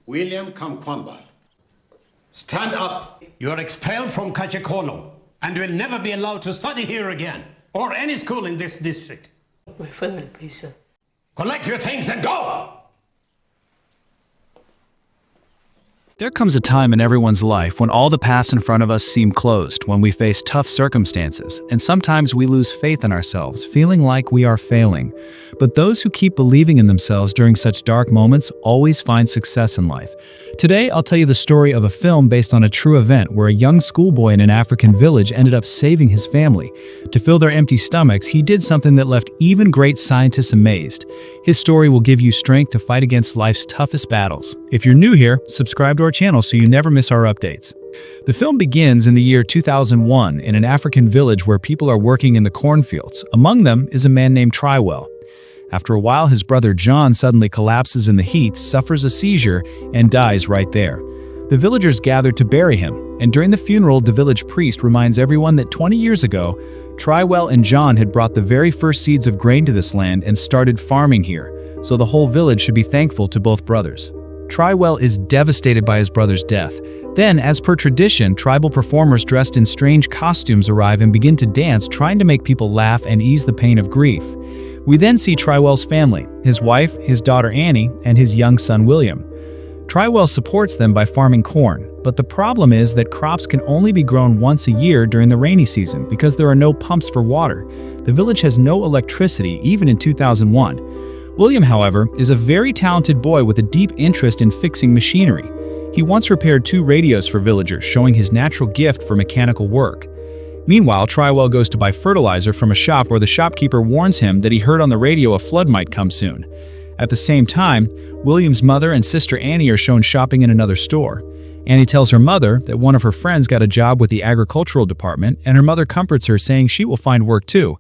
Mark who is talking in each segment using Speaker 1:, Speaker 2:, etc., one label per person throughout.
Speaker 1: William Kamkwamba, stand up. You are expelled from Kachekolo and will never be allowed to study here again or any school in this district.
Speaker 2: My father, please, sir.
Speaker 1: Collect your things and go!
Speaker 3: There comes a time in everyone's life when all the paths in front of us seem closed, when we face tough circumstances, and sometimes we lose faith in ourselves, feeling like we are failing. But those who keep believing in themselves during such dark moments always find success in life. Today, I'll tell you the story of a film based on a true event where a young schoolboy in an African village ended up saving his family. To fill their empty stomachs, he did something that left even great scientists amazed. His story will give you strength to fight against life's toughest battles. If you're new here, subscribe to our channel so you never miss our updates. The film begins in the year 2001 in an African village where people are working in the cornfields. Among them is a man named Trywell. After a while, his brother John suddenly collapses in the heat, suffers a seizure, and dies right there. The villagers gather to bury him, and during the funeral, the village priest reminds everyone that 20 years ago, Trywell and John had brought the very first seeds of grain to this land and started farming here, so the whole village should be thankful to both brothers. Trywell is devastated by his brother's death. Then, as per tradition, tribal performers dressed in strange costumes arrive and begin to dance, trying to make people laugh and ease the pain of grief. We then see Trywell's family, his wife, his daughter Annie, and his young son William. Trywell supports them by farming corn, but the problem is that crops can only be grown once a year during the rainy season because there are no pumps for water. The village has no electricity even in 2001. William, however, is a very talented boy with a deep interest in fixing machinery. He once repaired 2 radios for villagers, showing his natural gift for mechanical work. Meanwhile, Trywell goes to buy fertilizer from a shop where the shopkeeper warns him that he heard on the radio a flood might come soon. At the same time, William's mother and sister Annie are shown shopping in another store. Annie tells her mother that one of her friends got a job with the agricultural department, and her mother comforts her, saying she will find work too.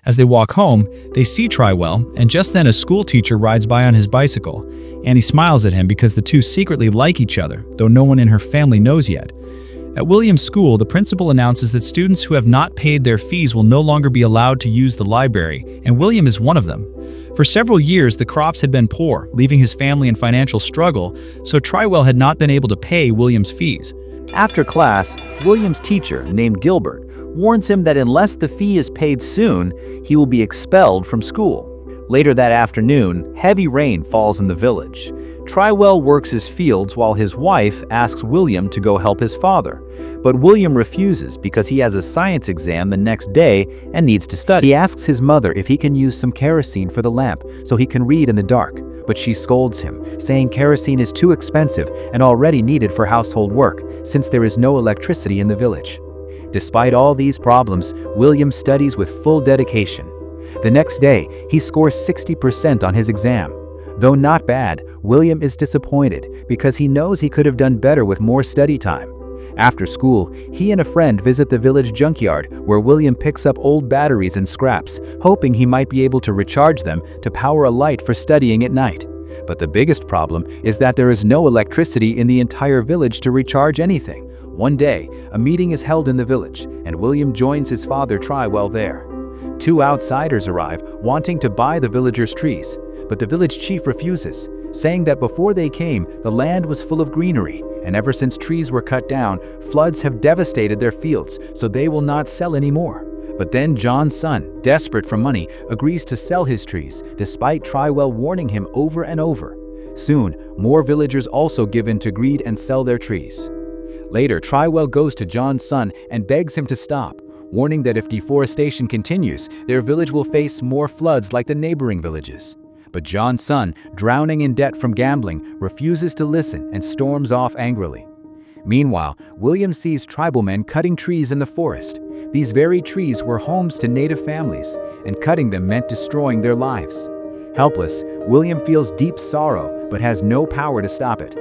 Speaker 3: As they walk home, they see Trywell, and just then a school teacher rides by on his bicycle. Annie smiles at him because the two secretly like each other, though no one in her family knows yet. At William's school, the principal announces that students who have not paid their fees will no longer be allowed to use the library, and William is one of them. For several years, the crops had been poor, leaving his family in financial struggle, so Trywell had not been able to pay William's fees.
Speaker 4: After class, William's teacher, named Gilbert, warns him that unless the fee is paid soon, he will be expelled from school. Later that afternoon, heavy rain falls in the village. Trywell works his fields while his wife asks William to go help his father. But William refuses because he has a science exam the next day and needs to study. He asks his mother if he can use some kerosene for the lamp so he can read in the dark, but she scolds him, saying kerosene is too expensive and already needed for household work since there is no electricity in the village. Despite all these problems, William studies with full dedication. The next day, he scores 60% on his exam. Though not bad, William is disappointed because he knows he could have done better with more study time. After school, he and a friend visit the village junkyard where William picks up old batteries and scraps, hoping he might be able to recharge them to power a light for studying at night. But the biggest problem is that there is no electricity in the entire village to recharge anything. One day, a meeting is held in the village, and William joins his father Trywell there. 2 outsiders arrive, wanting to buy the villagers' trees, but the village chief refuses, saying that before they came, the land was full of greenery, and ever since trees were cut down, floods have devastated their fields, so they will not sell anymore. But then John's son, desperate for money, agrees to sell his trees, despite Trywell warning him over and over. Soon, more villagers also give in to greed and sell their trees. Later, Trywell goes to John's son and begs him to stop, warning that if deforestation continues, their village will face more floods like the neighboring villages. But John's son, drowning in debt from gambling, refuses to listen and storms off angrily. Meanwhile, William sees tribal men cutting trees in the forest. These very trees were homes to native families, and cutting them meant destroying their lives. Helpless, William feels deep sorrow but has no power to stop it.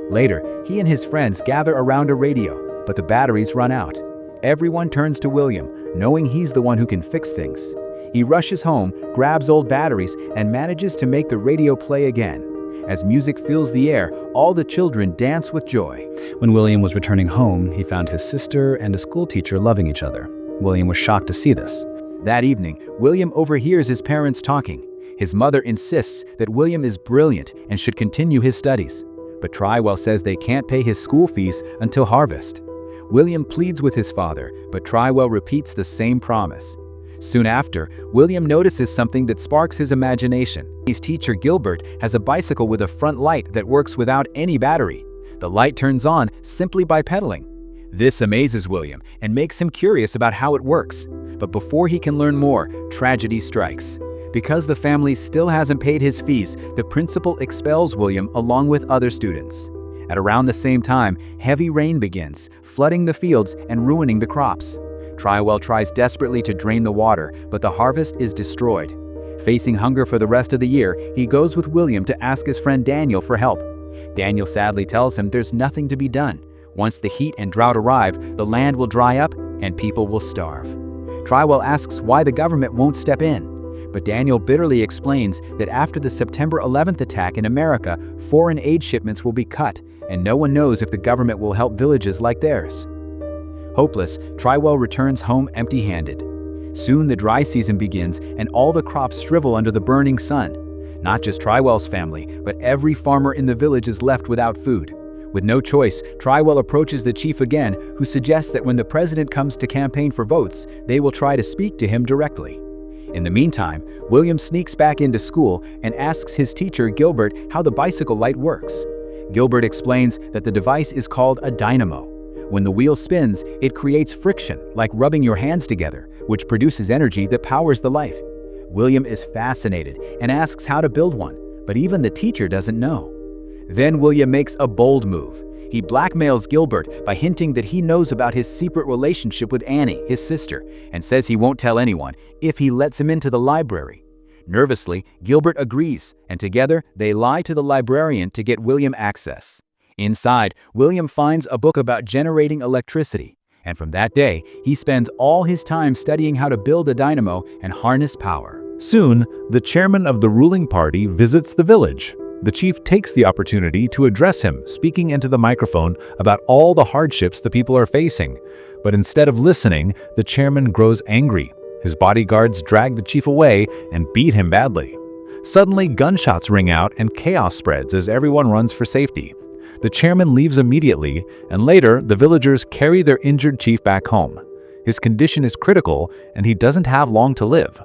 Speaker 4: Later, he and his friends gather around a radio, but the batteries run out. Everyone turns to William, knowing he's the one who can fix things. He rushes home, grabs old batteries, and manages to make the radio play again. As music fills the air, all the children dance with joy.
Speaker 3: When William was returning home, he found his sister and a school teacher loving each other. William was shocked to see this.
Speaker 4: That evening, William overhears his parents talking. His mother insists that William is brilliant and should continue his studies. but Trywell says they can't pay his school fees until harvest. William pleads with his father, but Trywell repeats the same promise. Soon after, William notices something that sparks his imagination. His teacher Gilbert has a bicycle with a front light that works without any battery. The light turns on simply by pedaling. This amazes William and makes him curious about how it works. But before he can learn more, tragedy strikes. Because the family still hasn't paid his fees, the principal expels William along with other students. At around the same time, heavy rain begins, flooding the fields and ruining the crops. Trywell tries desperately to drain the water, but the harvest is destroyed. Facing hunger for the rest of the year, he goes with William to ask his friend Daniel for help. Daniel sadly tells him there's nothing to be done. Once the heat and drought arrive, the land will dry up and people will starve. Trywell asks why the government won't step in. But Daniel bitterly explains that after the September 11th attack in America, foreign aid shipments will be cut, and no one knows if the government will help villages like theirs. Hopeless, Trywell returns home empty-handed. Soon the dry season begins, and all the crops shrivel under the burning sun. Not just Trywell's family, but every farmer in the village is left without food. With no choice, Trywell approaches the chief again, who suggests that when the president comes to campaign for votes, they will try to speak to him directly. In the meantime, William sneaks back into school and asks his teacher, Gilbert, how the bicycle light works. Gilbert explains that the device is called a dynamo. When the wheel spins, it creates friction, like rubbing your hands together, which produces energy that powers the light. William is fascinated and asks how to build one, but even the teacher doesn't know. Then William makes a bold move. He blackmails Gilbert by hinting that he knows about his secret relationship with Annie, his sister, and says he won't tell anyone if he lets him into the library. Nervously, Gilbert agrees, and together they lie to the librarian to get William access. Inside, William finds a book about generating electricity, and from that day, he spends all his time studying how to build a dynamo and harness power.
Speaker 3: Soon, the chairman of the ruling party visits the village. The chief takes the opportunity to address him, speaking into the microphone about all the hardships the people are facing. But instead of listening, the chairman grows angry. His bodyguards drag the chief away and beat him badly. Suddenly, gunshots ring out and chaos spreads as everyone runs for safety. The chairman leaves immediately, and later, the villagers carry their injured chief back home. His condition is critical, and he doesn't have long to live.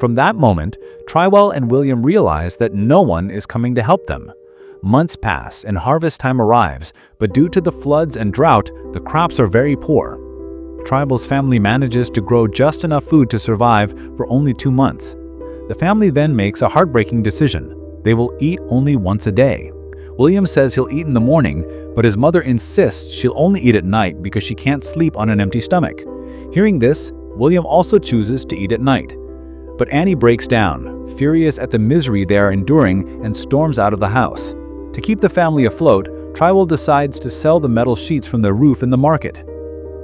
Speaker 3: From that moment, Trywell and William realize that no one is coming to help them. Months pass and harvest time arrives, but due to the floods and drought, the crops are very poor. Trywell's family manages to grow just enough food to survive for only 2 months. The family then makes a heartbreaking decision. They will eat only once a day. William says he'll eat in the morning, but his mother insists she'll only eat at night because she can't sleep on an empty stomach. Hearing this, William also chooses to eat at night. But Annie breaks down, furious at the misery they are enduring, and storms out of the house. To keep the family afloat, Trywell decides to sell the metal sheets from the roof in the market.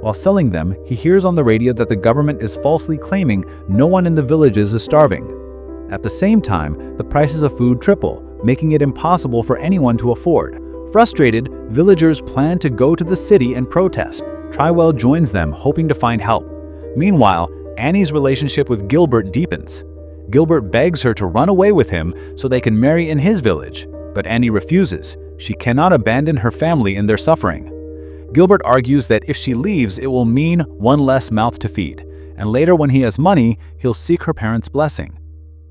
Speaker 3: While selling them, he hears on the radio that the government is falsely claiming no one in the villages is starving. At the same time, the prices of food triple, making it impossible for anyone to afford. Frustrated, villagers plan to go to the city and protest. Trywell joins them, hoping to find help. Meanwhile, Annie's relationship with Gilbert deepens. Gilbert begs her to run away with him so they can marry in his village, but Annie refuses. She cannot abandon her family in their suffering. Gilbert argues that if she leaves, it will mean one less mouth to feed, and later when he has money, he'll seek her parents' blessing.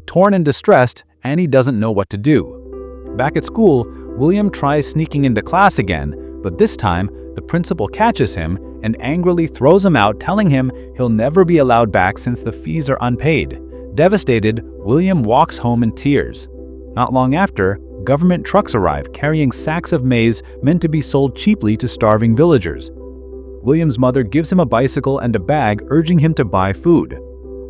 Speaker 3: Torn and distressed, Annie doesn't know what to do. Back at school, William tries sneaking into class again, but this time, the principal catches him and angrily throws him out, telling him he'll never be allowed back since the fees are unpaid. Devastated, William walks home in tears. Not long after, government trucks arrive carrying sacks of maize meant to be sold cheaply to starving villagers. William's mother gives him a bicycle and a bag, urging him to buy food.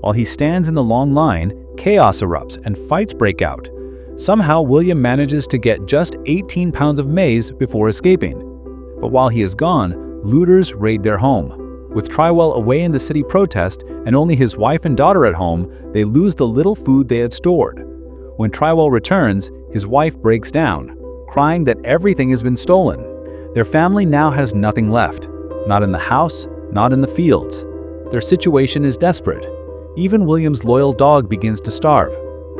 Speaker 3: While he stands in the long line, chaos erupts and fights break out. Somehow, William manages to get just 18 pounds of maize before escaping. But while he is gone, looters raid their home. With Trywell away in the city protest and only his wife and daughter at home, they lose the little food they had stored. When Trywell returns, his wife breaks down, crying that everything has been stolen. Their family now has nothing left, not in the house, not in the fields. Their situation is desperate. Even William's loyal dog begins to starve.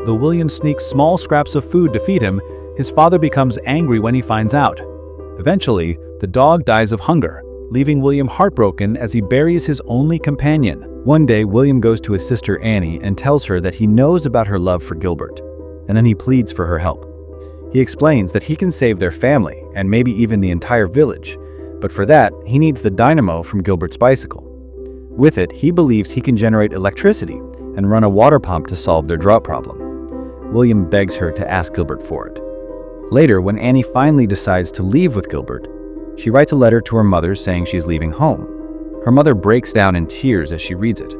Speaker 3: Though William sneaks small scraps of food to feed him, His father becomes angry when he finds out. Eventually, the dog dies of hunger, leaving William heartbroken as he buries his only companion. One day, William goes to his sister Annie and tells her that he knows about her love for Gilbert, and then he pleads for her help. He explains that he can save their family and maybe even the entire village, but for that, he needs the dynamo from Gilbert's bicycle. With it, he believes he can generate electricity and run a water pump to solve their drought problem. William begs her to ask Gilbert for it. Later, when Annie finally decides to leave with Gilbert, she writes a letter to her mother saying she's leaving home. Her mother breaks down in tears as she reads it,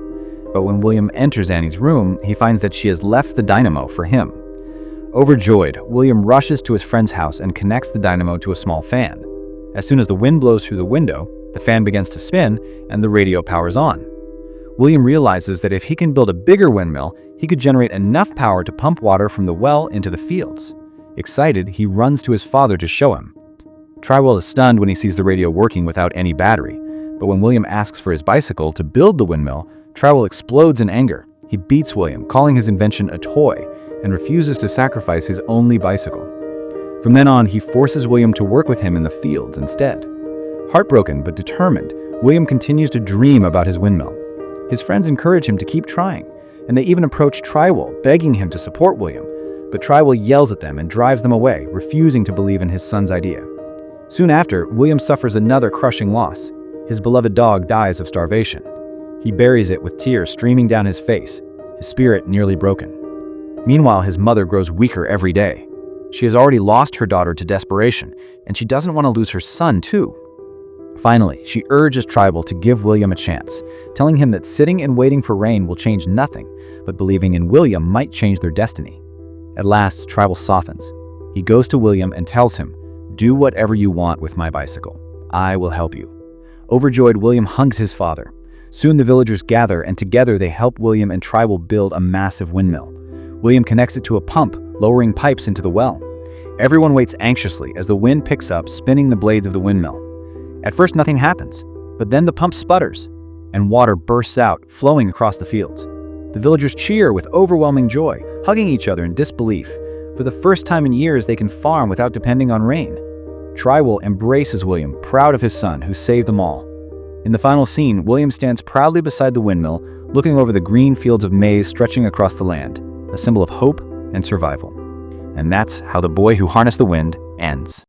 Speaker 3: but when William enters Annie's room, he finds that she has left the dynamo for him. Overjoyed, William rushes to his friend's house and connects the dynamo to a small fan. As soon as the wind blows through the window, the fan begins to spin and the radio powers on. William realizes that if he can build a bigger windmill, he could generate enough power to pump water from the well into the fields. Excited, he runs to his father to show him. Trywell is stunned when he sees the radio working without any battery, but when William asks for his bicycle to build the windmill, Trywell explodes in anger. He beats William, calling his invention a toy, and refuses to sacrifice his only bicycle. From then on, he forces William to work with him in the fields instead. Heartbroken but determined, William continues to dream about his windmill. His friends encourage him to keep trying, and they even approach Trywell, begging him to support William, but Trywell yells at them and drives them away, refusing to believe in his son's idea. Soon after, William suffers another crushing loss. His beloved dog dies of starvation. He buries it with tears streaming down his face, his spirit nearly broken. Meanwhile, his mother grows weaker every day. She has already lost her daughter to desperation, and she doesn't want to lose her son too. Finally, she urges Trywell to give William a chance, telling him that sitting and waiting for rain will change nothing, but believing in William might change their destiny. At last, Trywell softens. He goes to William and tells him, "Do whatever you want with my bicycle. I will help you." Overjoyed, William hugs his father. Soon the villagers gather, and together they help William and Trywell build a massive windmill. William connects it to a pump, lowering pipes into the well. Everyone waits anxiously as the wind picks up, spinning the blades of the windmill. At first, nothing happens, but then the pump sputters, and water bursts out, flowing across the fields. The villagers cheer with overwhelming joy, hugging each other in disbelief. For the first time in years, they can farm without depending on rain. Trywell embraces William, proud of his son who saved them all. In the final scene, William stands proudly beside the windmill, looking over the green fields of maize stretching across the land, a symbol of hope and survival. And that's how The Boy Who Harnessed the Wind ends.